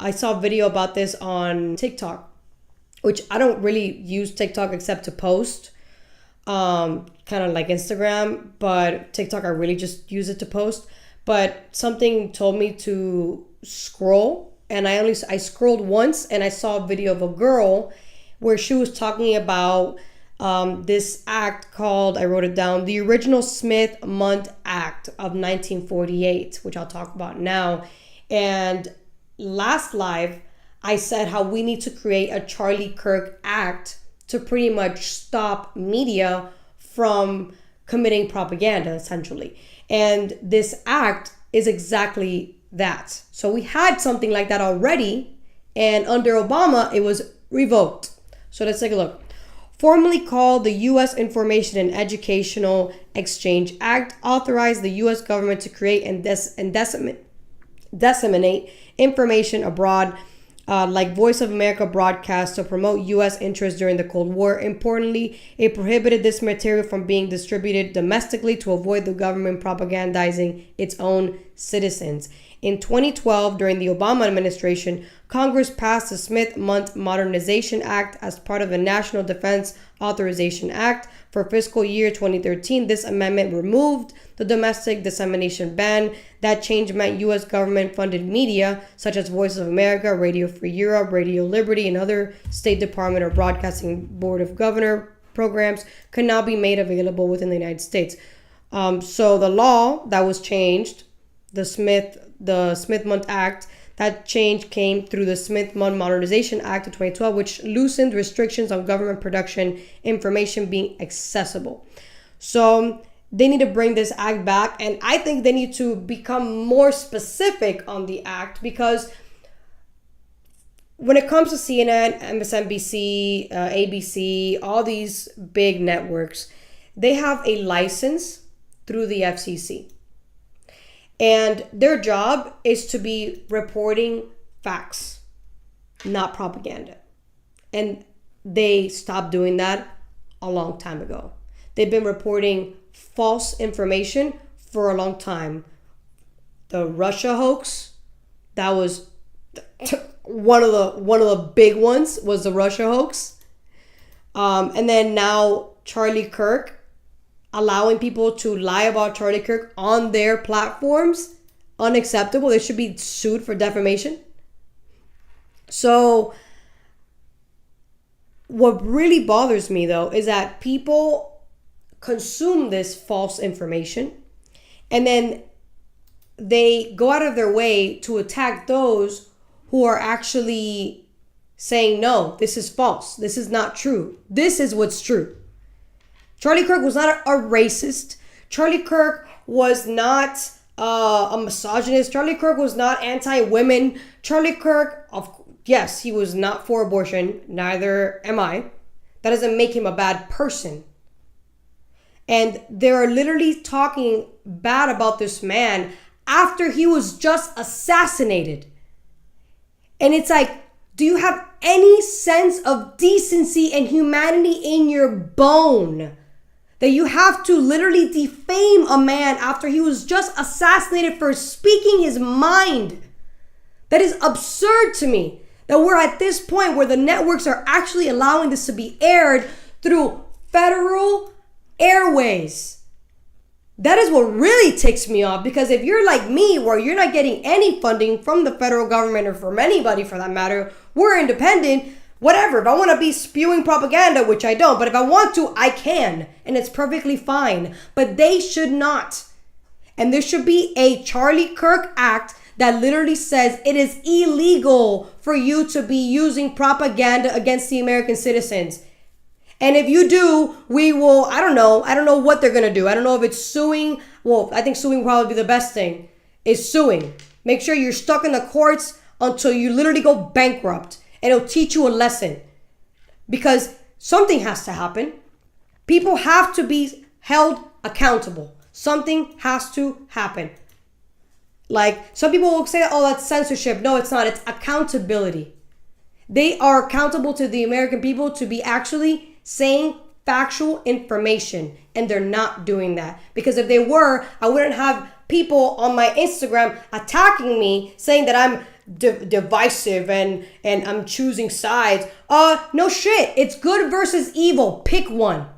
I saw a video about this on TikTok, which I don't really use TikTok except to post, kind of like Instagram, but TikTok I really just use it to post. But something told me to scroll, and I scrolled once, and I saw a video of a girl where she was talking about this act called, I wrote it down, the original Smith-Mundt Act of 1948, which I'll talk about now. And last live, I said how we need to create a Charlie Kirk Act to pretty much stop media from committing propaganda, essentially. And this act is exactly that. So we had something like that already, and under Obama, it was revoked. So let's take a look. Formerly called the U.S. Information and Educational Exchange Act, authorized the U.S. government to create and disseminate information abroad, like Voice of America broadcast to promote U.S. interests during the Cold War. Importantly, it prohibited this material from being distributed domestically to avoid the government propagandizing its own citizens. In 2012, during the Obama administration, Congress passed the Smith-Mundt Modernization Act as part of the National Defense Authorization Act for fiscal year 2013. This amendment removed the domestic dissemination ban. That change meant U.S. government-funded media, such as Voice of America, Radio Free Europe, Radio Liberty, and other State Department or Broadcasting Board of Governor programs, could now be made available within the United States. So the law that was changed, the Smith-Mundt Act, that change came through the Smith-Mundt Modernization Act of 2012, which loosened restrictions on government production information being accessible. So they need to bring this act back, and I think they need to become more specific on the act, because when it comes to CNN, MSNBC, ABC, all these big networks, they have a license through the FCC. And their job is to be reporting facts, not propaganda. And they stopped doing that a long time ago. They've been reporting false information for a long time. The Russia hoax, that was one of the big ones, was the Russia hoax. And then now Charlie Kirk, allowing people to lie about Charlie Kirk on their platforms, unacceptable. They should be sued for defamation. So what really bothers me, though, is that people consume this false information, and then they go out of their way to attack those who are actually saying, no, this is false. This is not true. This is what's true. Charlie Kirk was not a racist. Charlie Kirk was not a misogynist. Charlie Kirk was not anti-women. Charlie Kirk, yes, he was not for abortion. Neither am I. That doesn't make him a bad person. And they're literally talking bad about this man after he was just assassinated. And it's like, do you have any sense of decency and humanity in your bone? That you have to literally defame a man after he was just assassinated for speaking his mind. That is absurd to me. That we're at this point where the networks are actually allowing this to be aired through federal airways. That is what really ticks me off, because if you're like me, where you're not getting any funding from the federal government or from anybody for that matter, we're independent. Whatever, if I want to be spewing propaganda, which I don't, but if I want to, I can, and it's perfectly fine. But they should not. And there should be a Charlie Kirk Act that literally says it is illegal for you to be using propaganda against the American citizens. And if you do, we will, I don't know what they're going to do. I don't know if it's suing. Well, I think suing will probably be the best thing, is suing. Make sure you're stuck in the courts until you literally go bankrupt. And it'll teach you a lesson, because something has to happen. People have to be held accountable. Something has to happen. Like, some people will say, oh, that's censorship. No, it's not. It's accountability. They are accountable to the American people to be actually saying factual information, and they're not doing that. Because if they were, I wouldn't have people on my Instagram attacking me, saying that I'm divisive and I'm choosing sides. No shit. It's good versus evil. Pick one.